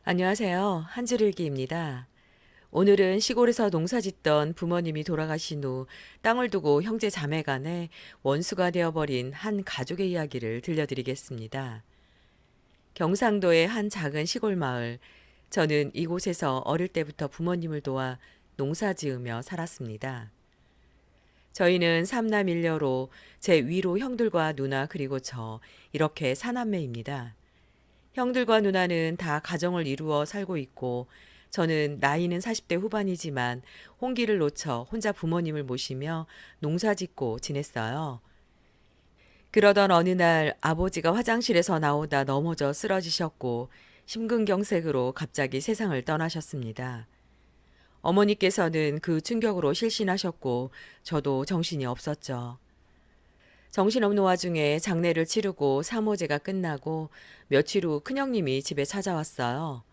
안녕하세요. 한줄일기입니다. 오늘은 시골에서 농사짓던 부모님이 돌아가신 후 땅을 두고 형제 자매 간에 원수가 되어버린 한 가족의 이야기를 들려드리겠습니다. 경상도의 한 작은 시골 마을. 저는 이곳에서 어릴 때부터 부모님을 도와 농사 지으며 살았습니다. 저희는 삼남 일녀로 제 위로 형들과 누나 그리고 저 이렇게 사남매입니다. 형들과 누나는 다 가정을 이루어 살고 있고 저는 나이는 40대 후반이지만 홍기를 놓쳐 혼자 부모님을 모시며 농사짓고 지냈어요. 그러던 어느 날 아버지가 화장실에서 나오다 넘어져 쓰러지셨고 심근경색으로 갑자기 세상을 떠나셨습니다. 어머니께서는 그 충격으로 실신하셨고 저도 정신이 없었죠. 정신없는 와중에 장례를 치르고 사모제가 끝나고 며칠 후 큰형님이 집에 찾아왔어요.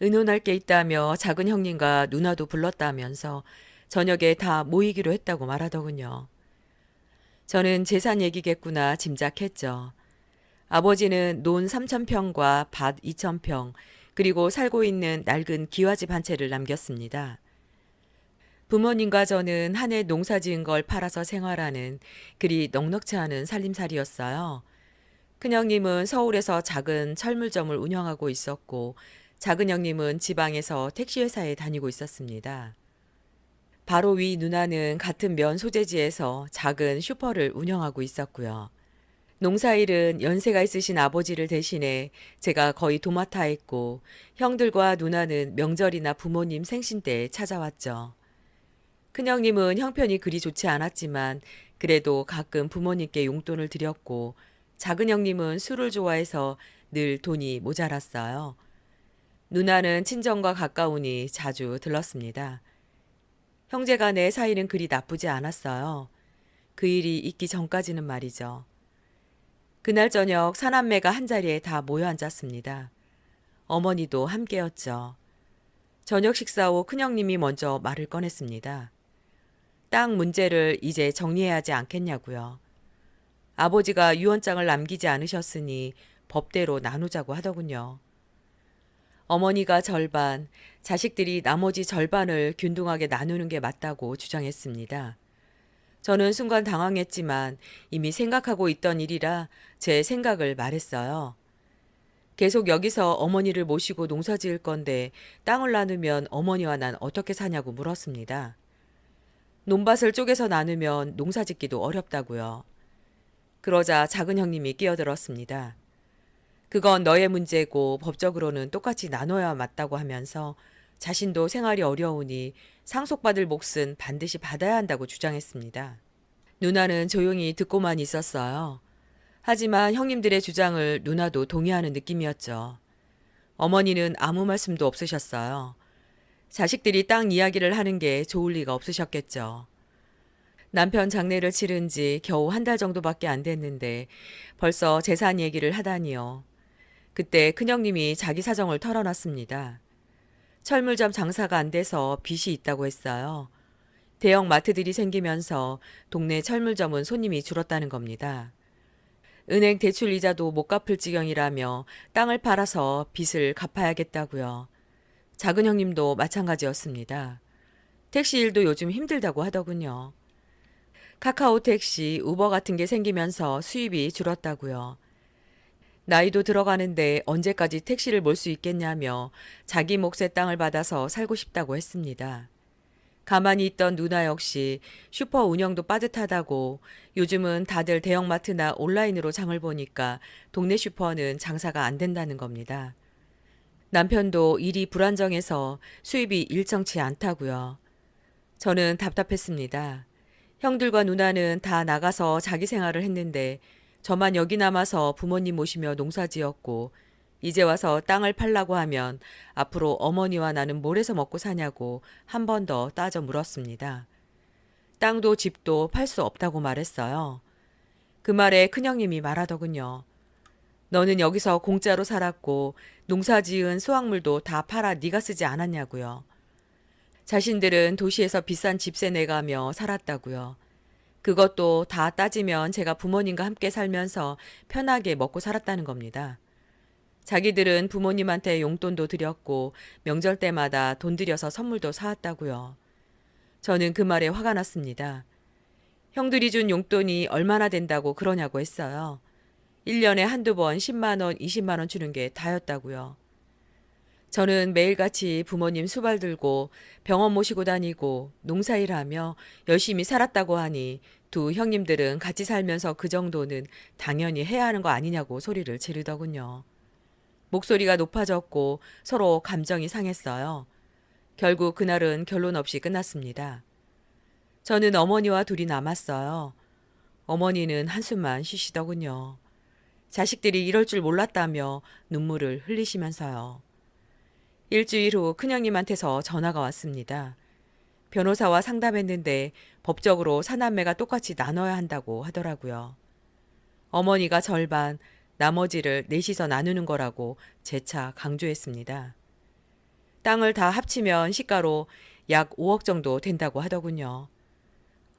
의논할 게 있다며 작은 형님과 누나도 불렀다면서 저녁에 다 모이기로 했다고 말하더군요. 저는 재산 얘기겠구나 짐작했죠. 아버지는 논 3,000평과 밭 2,000평, 그리고 살고 있는 낡은 기와집 한 채를 남겼습니다. 부모님과 저는 한 해 농사 지은 걸 팔아서 생활하는 그리 넉넉지 않은 살림살이였어요. 큰형님은 서울에서 작은 철물점을 운영하고 있었고 작은 형님은 지방에서 택시회사에 다니고 있었습니다. 바로 위 누나는 같은 면 소재지에서 작은 슈퍼를 운영하고 있었고요. 농사일은 연세가 있으신 아버지를 대신해 제가 거의 도맡아 했고 형들과 누나는 명절이나 부모님 생신 때 찾아왔죠. 큰형님은 형편이 그리 좋지 않았지만 그래도 가끔 부모님께 용돈을 드렸고 작은 형님은 술을 좋아해서 늘 돈이 모자랐어요. 누나는 친정과 가까우니 자주 들렀습니다. 형제간의 사이는 그리 나쁘지 않았어요. 그 일이 있기 전까지는 말이죠. 그날 저녁 사남매가 한자리에 다 모여 앉았습니다. 어머니도 함께였죠. 저녁 식사 후 큰형님이 먼저 말을 꺼냈습니다. 땅 문제를 이제 정리해야 하지 않겠냐고요. 아버지가 유언장을 남기지 않으셨으니 법대로 나누자고 하더군요. 어머니가 절반, 자식들이 나머지 절반을 균등하게 나누는 게 맞다고 주장했습니다. 저는 순간 당황했지만 이미 생각하고 있던 일이라 제 생각을 말했어요. 계속 여기서 어머니를 모시고 농사 지을 건데 땅을 나누면 어머니와 난 어떻게 사냐고 물었습니다. 논밭을 쪼개서 나누면 농사 짓기도 어렵다고요. 그러자 작은 형님이 끼어들었습니다. 그건 너의 문제고 법적으로는 똑같이 나눠야 맞다고 하면서 자신도 생활이 어려우니 상속받을 몫은 반드시 받아야 한다고 주장했습니다. 누나는 조용히 듣고만 있었어요. 하지만 형님들의 주장을 누나도 동의하는 느낌이었죠. 어머니는 아무 말씀도 없으셨어요. 자식들이 땅 이야기를 하는 게 좋을 리가 없으셨겠죠. 남편 장례를 치른 지 겨우 한 달 정도밖에 안 됐는데 벌써 재산 얘기를 하다니요. 그때 큰형님이 자기 사정을 털어놨습니다. 철물점 장사가 안 돼서 빚이 있다고 했어요. 대형 마트들이 생기면서 동네 철물점은 손님이 줄었다는 겁니다. 은행 대출 이자도 못 갚을 지경이라며 땅을 팔아서 빚을 갚아야겠다고요. 작은 형님도 마찬가지였습니다. 택시 일도 요즘 힘들다고 하더군요. 카카오 택시, 우버 같은 게 생기면서 수입이 줄었다고요. 나이도 들어가는데 언제까지 택시를 몰 수 있겠냐며 자기 몫의 땅을 받아서 살고 싶다고 했습니다. 가만히 있던 누나 역시 슈퍼 운영도 빠듯하다고 요즘은 다들 대형마트나 온라인으로 장을 보니까 동네 슈퍼는 장사가 안 된다는 겁니다. 남편도 일이 불안정해서 수입이 일정치 않다고요. 저는 답답했습니다. 형들과 누나는 다 나가서 자기 생활을 했는데 저만 여기 남아서 부모님 모시며 농사 지었고 이제 와서 땅을 팔라고 하면 앞으로 어머니와 나는 뭘 해서 먹고 사냐고 한 번 더 따져 물었습니다. 땅도 집도 팔 수 없다고 말했어요. 그 말에 큰형님이 말하더군요. 너는 여기서 공짜로 살았고 농사 지은 수확물도 다 팔아 네가 쓰지 않았냐고요. 자신들은 도시에서 비싼 집세 내가며 살았다고요. 그것도 다 따지면 제가 부모님과 함께 살면서 편하게 먹고 살았다는 겁니다. 자기들은 부모님한테 용돈도 드렸고 명절 때마다 돈 들여서 선물도 사왔다고요. 저는 그 말에 화가 났습니다. 형들이 준 용돈이 얼마나 된다고 그러냐고 했어요. 1년에 한두 번 10만 원, 20만 원 주는 게 다였다고요. 저는 매일같이 부모님 수발 들고 병원 모시고 다니고 농사일하며 열심히 살았다고 하니 두 형님들은 같이 살면서 그 정도는 당연히 해야 하는 거 아니냐고 소리를 지르더군요. 목소리가 높아졌고 서로 감정이 상했어요. 결국 그날은 결론 없이 끝났습니다. 저는 어머니와 둘이 남았어요. 어머니는 한숨만 쉬시더군요. 자식들이 이럴 줄 몰랐다며 눈물을 흘리시면서요. 일주일 후 큰형님한테서 전화가 왔습니다. 변호사와 상담했는데 법적으로 사남매가 똑같이 나눠야 한다고 하더라고요. 어머니가 절반, 나머지를 넷이서 나누는 거라고 재차 강조했습니다. 땅을 다 합치면 시가로 약 5억 정도 된다고 하더군요.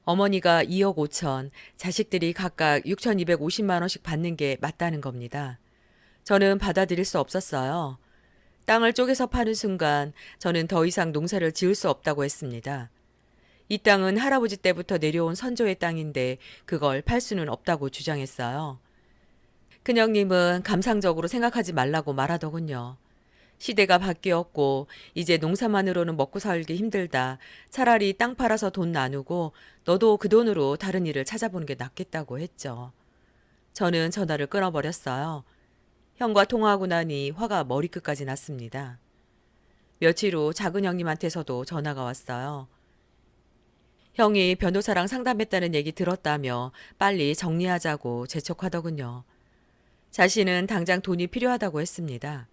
어머니가 2억 5천, 자식들이 각각 6,250만 원씩 받는 게 맞다는 겁니다. 저는 받아들일 수 없었어요. 땅을 쪼개서 파는 순간 저는 더 이상 농사를 지을 수 없다고 했습니다. 이 땅은 할아버지 때부터 내려온 선조의 땅인데 그걸 팔 수는 없다고 주장했어요. 큰형님은 감상적으로 생각하지 말라고 말하더군요. 시대가 바뀌었고 이제 농사만으로는 먹고 살기 힘들다. 차라리 땅 팔아서 돈 나누고 너도 그 돈으로 다른 일을 찾아보는 게 낫겠다고 했죠. 저는 전화를 끊어버렸어요. 형과 통화하고 나니 화가 머리끝까지 났습니다. 며칠 후 작은 형님한테서도 전화가 왔어요. 형이 변호사랑 상담했다는 얘기 들었다며 빨리 정리하자고 재촉하더군요. 자신은 당장 돈이 필요하다고 했습니다.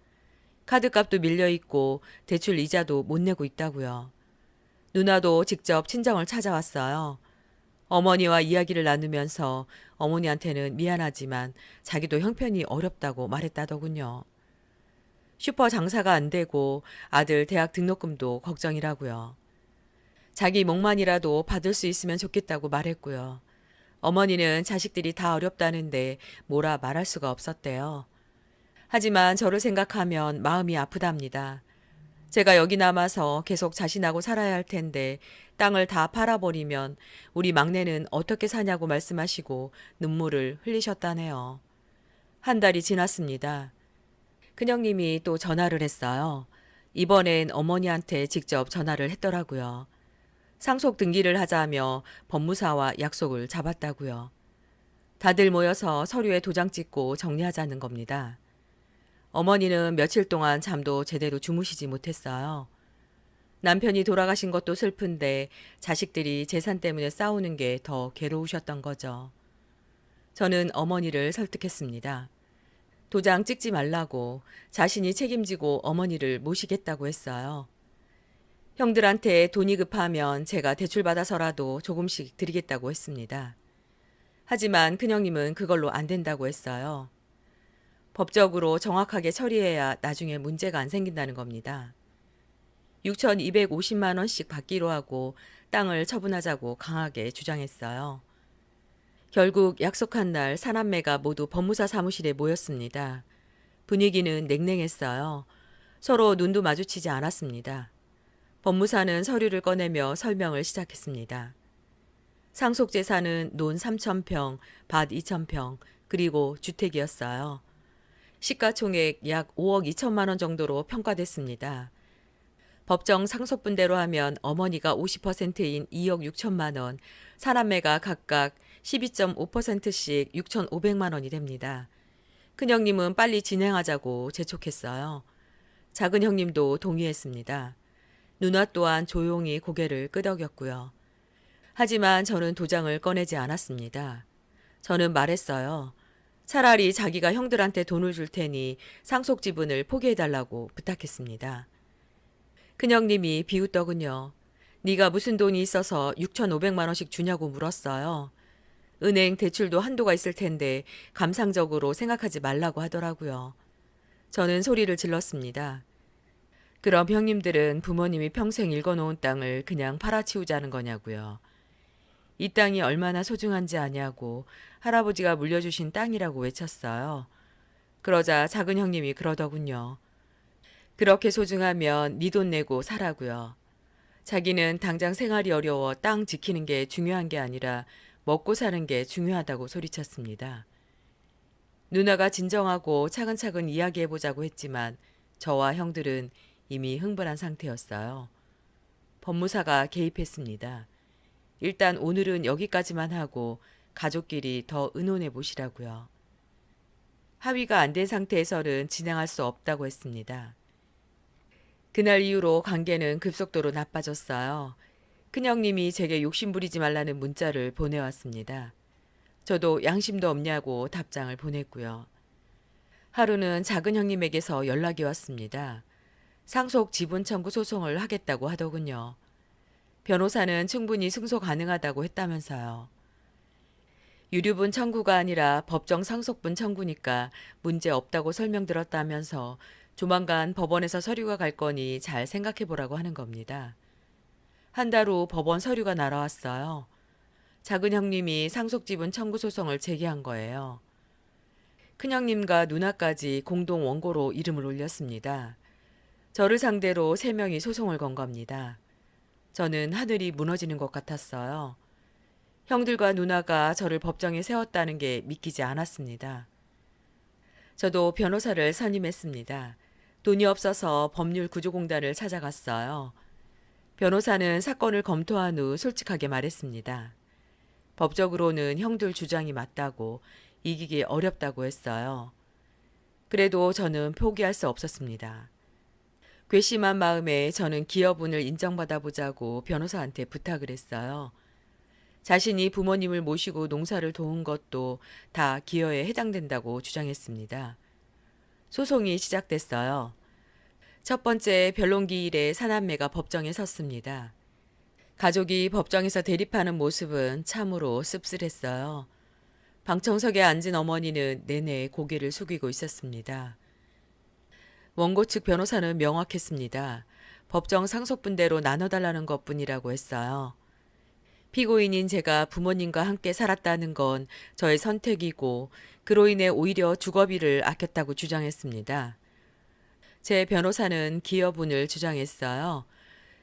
카드값도 밀려있고 대출 이자도 못 내고 있다고요. 누나도 직접 친정을 찾아왔어요. 어머니와 이야기를 나누면서 어머니한테는 미안하지만 자기도 형편이 어렵다고 말했다더군요. 슈퍼 장사가 안 되고 아들 대학 등록금도 걱정이라고요. 자기 몫만이라도 받을 수 있으면 좋겠다고 말했고요. 어머니는 자식들이 다 어렵다는데 뭐라 말할 수가 없었대요. 하지만 저를 생각하면 마음이 아프답니다. 제가 여기 남아서 계속 자신하고 살아야 할 텐데 땅을 다 팔아버리면 우리 막내는 어떻게 사냐고 말씀하시고 눈물을 흘리셨다네요. 한 달이 지났습니다. 큰형님이 또 전화를 했어요. 이번엔 어머니한테 직접 전화를 했더라고요. 상속 등기를 하자며 법무사와 약속을 잡았다고요. 다들 모여서 서류에 도장 찍고 정리하자는 겁니다. 어머니는 며칠 동안 잠도 제대로 주무시지 못했어요. 남편이 돌아가신 것도 슬픈데 자식들이 재산 때문에 싸우는 게 더 괴로우셨던 거죠. 저는 어머니를 설득했습니다. 도장 찍지 말라고 자신이 책임지고 어머니를 모시겠다고 했어요. 형들한테 돈이 급하면 제가 대출받아서라도 조금씩 드리겠다고 했습니다. 하지만 큰형님은 그걸로 안 된다고 했어요. 법적으로 정확하게 처리해야 나중에 문제가 안 생긴다는 겁니다. 6,250만 원씩 받기로 하고 땅을 처분하자고 강하게 주장했어요. 결국 약속한 날 사남매가 모두 법무사 사무실에 모였습니다. 분위기는 냉랭했어요. 서로 눈도 마주치지 않았습니다. 법무사는 서류를 꺼내며 설명을 시작했습니다. 상속재산은 논 3,000평, 밭 2,000평, 그리고 주택이었어요. 시가총액 약 5억 2천만 원 정도로 평가됐습니다. 법정 상속분대로 하면 어머니가 50%인 2억 6천만 원, 사남매가 각각 12.5%씩 6,500만 원이 됩니다. 큰형님은 빨리 진행하자고 재촉했어요. 작은 형님도 동의했습니다. 누나 또한 조용히 고개를 끄덕였고요. 하지만 저는 도장을 꺼내지 않았습니다. 저는 말했어요. 차라리 자기가 형들한테 돈을 줄 테니 상속 지분을 포기해달라고 부탁했습니다. 큰형님이 비웃더군요. 네가 무슨 돈이 있어서 6,500만 원씩 주냐고 물었어요. 은행 대출도 한도가 있을 텐데 감상적으로 생각하지 말라고 하더라고요. 저는 소리를 질렀습니다. 그럼 형님들은 부모님이 평생 일궈놓은 땅을 그냥 팔아치우자는 거냐고요. 이 땅이 얼마나 소중한지 아냐고 할아버지가 물려주신 땅이라고 외쳤어요. 그러자 작은 형님이 그러더군요. 그렇게 소중하면 네 돈 내고 사라고요. 자기는 당장 생활이 어려워 땅 지키는 게 중요한 게 아니라 먹고 사는 게 중요하다고 소리쳤습니다. 누나가 진정하고 차근차근 이야기해보자고 했지만 저와 형들은 이미 흥분한 상태였어요. 법무사가 개입했습니다. 일단 오늘은 여기까지만 하고 가족끼리 더 의논해 보시라고요. 합의가 안 된 상태에서는 진행할 수 없다고 했습니다. 그날 이후로 관계는 급속도로 나빠졌어요. 큰형님이 제게 욕심부리지 말라는 문자를 보내왔습니다. 저도 양심도 없냐고 답장을 보냈고요. 하루는 작은 형님에게서 연락이 왔습니다. 상속 지분 청구 소송을 하겠다고 하더군요. 변호사는 충분히 승소 가능하다고 했다면서요. 유류분 청구가 아니라 법정 상속분 청구니까 문제 없다고 설명들었다면서 조만간 법원에서 서류가 갈 거니 잘 생각해 보라고 하는 겁니다. 한 달 후 법원 서류가 날아왔어요. 작은 형님이 상속지분 청구 소송을 제기한 거예요. 큰형님과 누나까지 공동 원고로 이름을 올렸습니다. 저를 상대로 3명이 소송을 건 겁니다. 저는 하늘이 무너지는 것 같았어요. 형들과 누나가 저를 법정에 세웠다는 게 믿기지 않았습니다. 저도 변호사를 선임했습니다. 돈이 없어서 법률구조공단을 찾아갔어요. 변호사는 사건을 검토한 후 솔직하게 말했습니다. 법적으로는 형들 주장이 맞다고 이기기 어렵다고 했어요. 그래도 저는 포기할 수 없었습니다. 괘씸한 마음에 저는 기여분을 인정받아 보자고 변호사한테 부탁을 했어요. 자신이 부모님을 모시고 농사를 도운 것도 다 기여에 해당된다고 주장했습니다. 소송이 시작됐어요. 첫 번째 변론기일에 사남매가 법정에 섰습니다. 가족이 법정에서 대립하는 모습은 참으로 씁쓸했어요. 방청석에 앉은 어머니는 내내 고개를 숙이고 있었습니다. 원고 측 변호사는 명확했습니다. 법정 상속분대로 나눠달라는 것뿐이라고 했어요. 피고인인 제가 부모님과 함께 살았다는 건 저의 선택이고 그로 인해 오히려 주거비를 아꼈다고 주장했습니다. 제 변호사는 기여분을 주장했어요.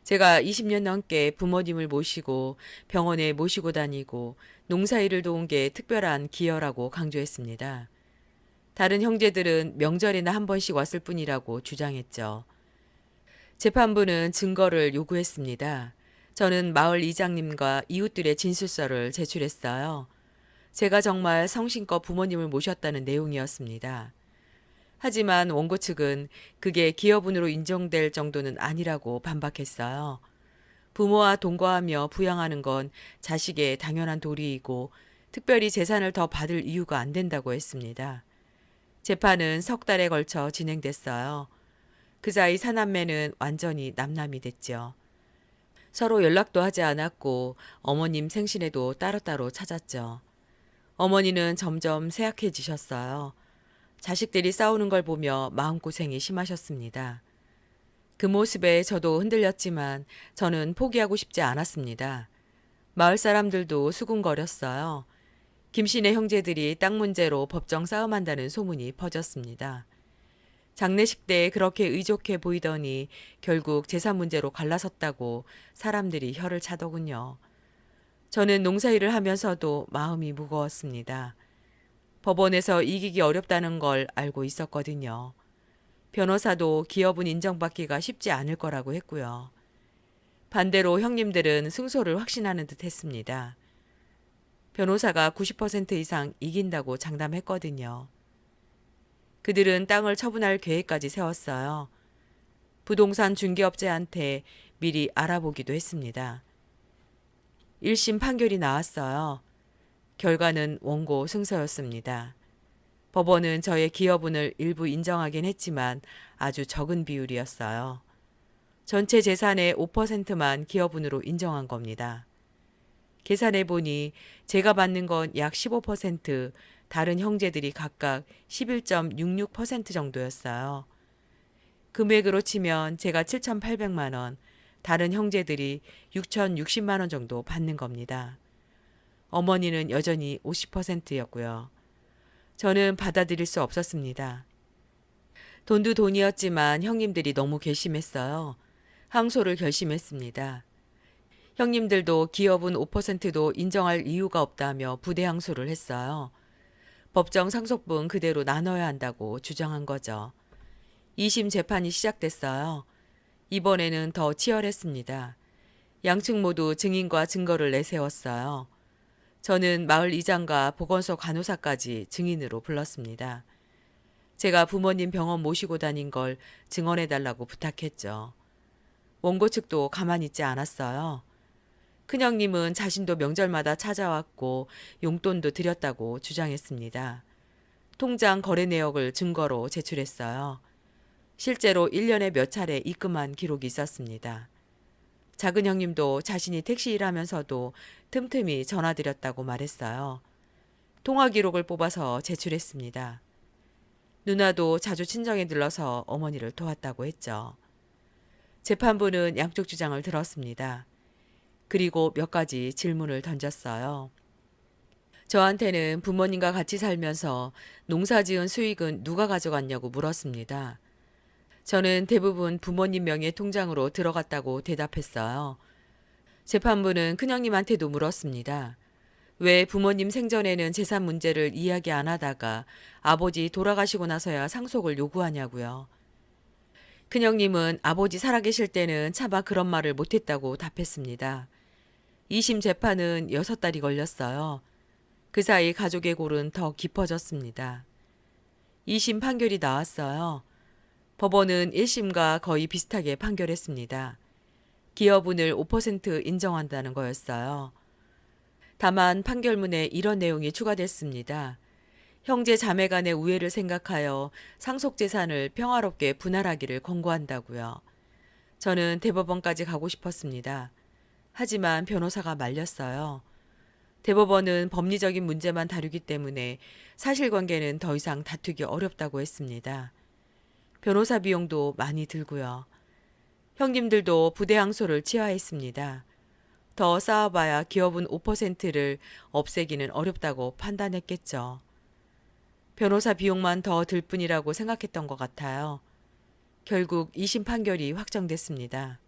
제가 20년 넘게 부모님을 모시고 병원에 모시고 다니고 농사일을 도운 게 특별한 기여라고 강조했습니다. 다른 형제들은 명절에나 한 번씩 왔을 뿐이라고 주장했죠. 재판부는 증거를 요구했습니다. 저는 마을 이장님과 이웃들의 진술서를 제출했어요. 제가 정말 성심껏 부모님을 모셨다는 내용이었습니다. 하지만 원고 측은 그게 기여분으로 인정될 정도는 아니라고 반박했어요. 부모와 동거하며 부양하는 건 자식의 당연한 도리이고 특별히 재산을 더 받을 이유가 안 된다고 했습니다. 재판은 석 달에 걸쳐 진행됐어요. 그 사이 사남매는 완전히 남남이 됐죠. 서로 연락도 하지 않았고 어머님 생신에도 따로따로 찾았죠. 어머니는 점점 쇠약해지셨어요. 자식들이 싸우는 걸 보며 마음고생이 심하셨습니다. 그 모습에 저도 흔들렸지만 저는 포기하고 싶지 않았습니다. 마을 사람들도 수군거렸어요. 김씨네 형제들이 땅 문제로 법정 싸움한다는 소문이 퍼졌습니다. 장례식 때 그렇게 의족해 보이더니 결국 재산 문제로 갈라섰다고 사람들이 혀를 차더군요. 저는 농사일을 하면서도 마음이 무거웠습니다. 법원에서 이기기 어렵다는 걸 알고 있었거든요. 변호사도 기여분 인정받기가 쉽지 않을 거라고 했고요. 반대로 형님들은 승소를 확신하는 듯 했습니다. 변호사가 90% 이상 이긴다고 장담했거든요. 그들은 땅을 처분할 계획까지 세웠어요. 부동산 중개업체한테 미리 알아보기도 했습니다. 1심 판결이 나왔어요. 결과는 원고 승소였습니다. 법원은 저의 기여분을 일부 인정하긴 했지만 아주 적은 비율이었어요. 전체 재산의 5%만 기여분으로 인정한 겁니다. 계산해보니 제가 받는 건 약 15%, 다른 형제들이 각각 11.66% 정도였어요. 금액으로 치면 제가 7,800만 원, 다른 형제들이 6,060만 원 정도 받는 겁니다. 어머니는 여전히 50%였고요. 저는 받아들일 수 없었습니다. 돈도 돈이었지만 형님들이 너무 괘씸했어요. 항소를 결심했습니다. 형님들도 기업은 5%도 인정할 이유가 없다며 부대 항소를 했어요. 법정 상속분 그대로 나눠야 한다고 주장한 거죠. 2심 재판이 시작됐어요. 이번에는 더 치열했습니다. 양측 모두 증인과 증거를 내세웠어요. 저는 마을 이장과 보건소 간호사까지 증인으로 불렀습니다. 제가 부모님 병원 모시고 다닌 걸 증언해달라고 부탁했죠. 원고 측도 가만히 있지 않았어요. 큰형님은 자신도 명절마다 찾아왔고 용돈도 드렸다고 주장했습니다. 통장 거래 내역을 증거로 제출했어요. 실제로 1년에 몇 차례 입금한 기록이 있었습니다. 작은 형님도 자신이 택시 일하면서도 틈틈이 전화드렸다고 말했어요. 통화 기록을 뽑아서 제출했습니다. 누나도 자주 친정에 들러서 어머니를 도왔다고 했죠. 재판부는 양쪽 주장을 들었습니다. 그리고 몇 가지 질문을 던졌어요. 저한테는 부모님과 같이 살면서 농사지은 수익은 누가 가져갔냐고 물었습니다. 저는 대부분 부모님 명의 통장으로 들어갔다고 대답했어요. 재판부는 큰형님한테도 물었습니다. 왜 부모님 생전에는 재산 문제를 이야기 안 하다가 아버지 돌아가시고 나서야 상속을 요구하냐고요. 큰형님은 아버지 살아계실 때는 차마 그런 말을 못했다고 답했습니다. 2심 재판은 6달이 걸렸어요. 그 사이 가족의 골은 더 깊어졌습니다. 2심 판결이 나왔어요. 법원은 1심과 거의 비슷하게 판결했습니다. 기여분을 5% 인정한다는 거였어요. 다만 판결문에 이런 내용이 추가됐습니다. 형제 자매 간의 우애를 생각하여 상속재산을 평화롭게 분할하기를 권고한다고요. 저는 대법원까지 가고 싶었습니다. 하지만 변호사가 말렸어요. 대법원은 법리적인 문제만 다루기 때문에 사실관계는 더 이상 다투기 어렵다고 했습니다. 변호사 비용도 많이 들고요. 형님들도 부대 항소를 취하했습니다. 더 쌓아봐야 기업은 5%를 없애기는 어렵다고 판단했겠죠. 변호사 비용만 더 들 뿐이라고 생각했던 것 같아요. 결국 2심 판결이 확정됐습니다.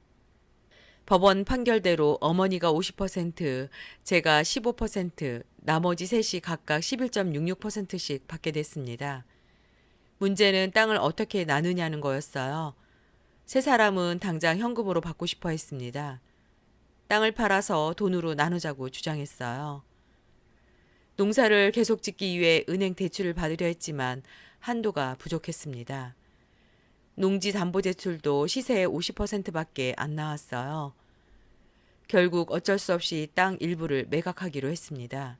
법원 판결대로 어머니가 50%, 제가 15%, 나머지 셋이 각각 11.66%씩 받게 됐습니다. 문제는 땅을 어떻게 나누냐는 거였어요. 세 사람은 당장 현금으로 받고 싶어 했습니다. 땅을 팔아서 돈으로 나누자고 주장했어요. 농사를 계속 짓기 위해 은행 대출을 받으려 했지만 한도가 부족했습니다. 농지담보대출도 시세의 50%밖에 안 나왔어요. 결국 어쩔 수 없이 땅 일부를 매각하기로 했습니다.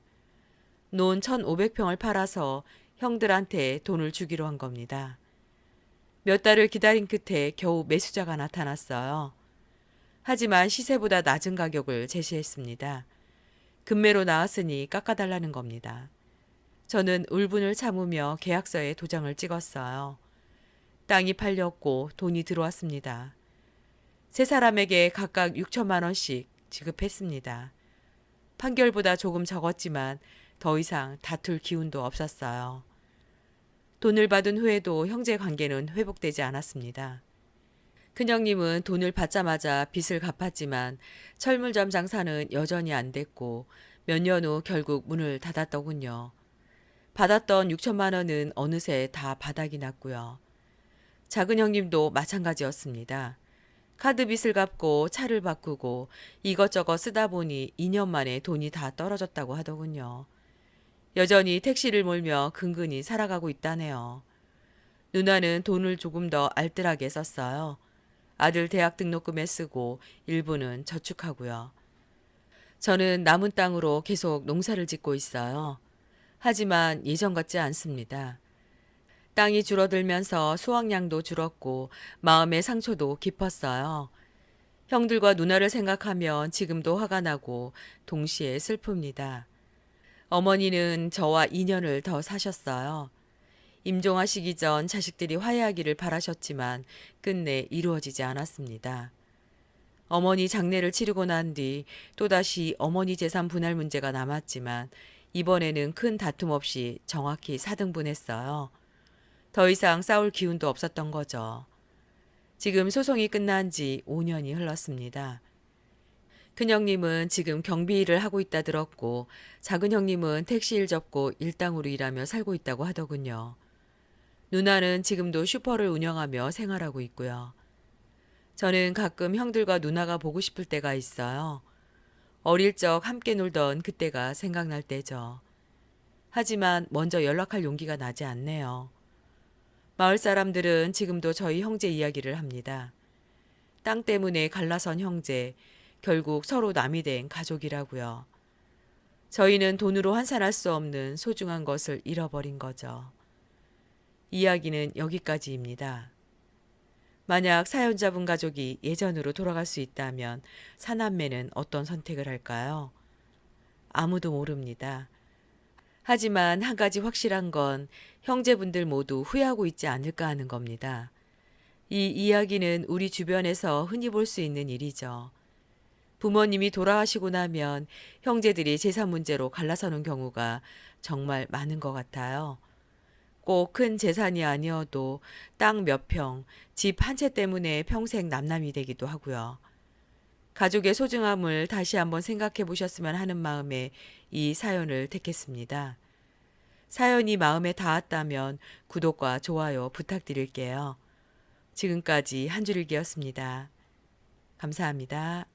논 1,500평을 팔아서 형들한테 돈을 주기로 한 겁니다. 몇 달을 기다린 끝에 겨우 매수자가 나타났어요. 하지만 시세보다 낮은 가격을 제시했습니다. 금매로 나왔으니 깎아달라는 겁니다. 저는 울분을 참으며 계약서에 도장을 찍었어요. 땅이 팔렸고 돈이 들어왔습니다. 세 사람에게 각각 6천만 원씩 지급했습니다. 판결보다 조금 적었지만 더 이상 다툴 기운도 없었어요. 돈을 받은 후에도 형제 관계는 회복되지 않았습니다. 큰형님은 돈을 받자마자 빚을 갚았지만 철물점 장사는 여전히 안 됐고 몇 년 후 결국 문을 닫았더군요. 받았던 6천만 원은 어느새 다 바닥이 났고요. 작은 형님도 마찬가지였습니다. 카드 빚을 갚고 차를 바꾸고 이것저것 쓰다 보니 2년 만에 돈이 다 떨어졌다고 하더군요. 여전히 택시를 몰며 근근히 살아가고 있다네요. 누나는 돈을 조금 더 알뜰하게 썼어요. 아들 대학 등록금에 쓰고 일부는 저축하고요. 저는 남은 땅으로 계속 농사를 짓고 있어요. 하지만 예전 같지 않습니다. 땅이 줄어들면서 수확량도 줄었고 마음의 상처도 깊었어요. 형들과 누나를 생각하면 지금도 화가 나고 동시에 슬픕니다. 어머니는 저와 2년을 더 사셨어요. 임종하시기 전 자식들이 화해하기를 바라셨지만 끝내 이루어지지 않았습니다. 어머니 장례를 치르고 난 뒤 또다시 어머니 재산 분할 문제가 남았지만 이번에는 큰 다툼 없이 정확히 4등분했어요. 더 이상 싸울 기운도 없었던 거죠. 지금 소송이 끝난 지 5년이 흘렀습니다. 큰형님은 지금 경비 일을 하고 있다 들었고 작은 형님은 택시 일 접고 일당으로 일하며 살고 있다고 하더군요. 누나는 지금도 슈퍼를 운영하며 생활하고 있고요. 저는 가끔 형들과 누나가 보고 싶을 때가 있어요. 어릴 적 함께 놀던 그때가 생각날 때죠. 하지만 먼저 연락할 용기가 나지 않네요. 마을 사람들은 지금도 저희 형제 이야기를 합니다. 땅 때문에 갈라선 형제, 결국 서로 남이 된 가족이라고요. 저희는 돈으로 환산할 수 없는 소중한 것을 잃어버린 거죠. 이야기는 여기까지입니다. 만약 사연자분 가족이 예전으로 돌아갈 수 있다면 사남매는 어떤 선택을 할까요? 아무도 모릅니다. 하지만 한 가지 확실한 건 형제분들 모두 후회하고 있지 않을까 하는 겁니다. 이 이야기는 우리 주변에서 흔히 볼 수 있는 일이죠. 부모님이 돌아가시고 나면 형제들이 재산 문제로 갈라서는 경우가 정말 많은 것 같아요. 꼭 큰 재산이 아니어도 땅 몇 평, 집 한 채 때문에 평생 남남이 되기도 하고요. 가족의 소중함을 다시 한번 생각해 보셨으면 하는 마음에 이 사연을 택했습니다. 사연이 마음에 닿았다면 구독과 좋아요 부탁드릴게요. 지금까지 한 줄일기였습니다. 감사합니다.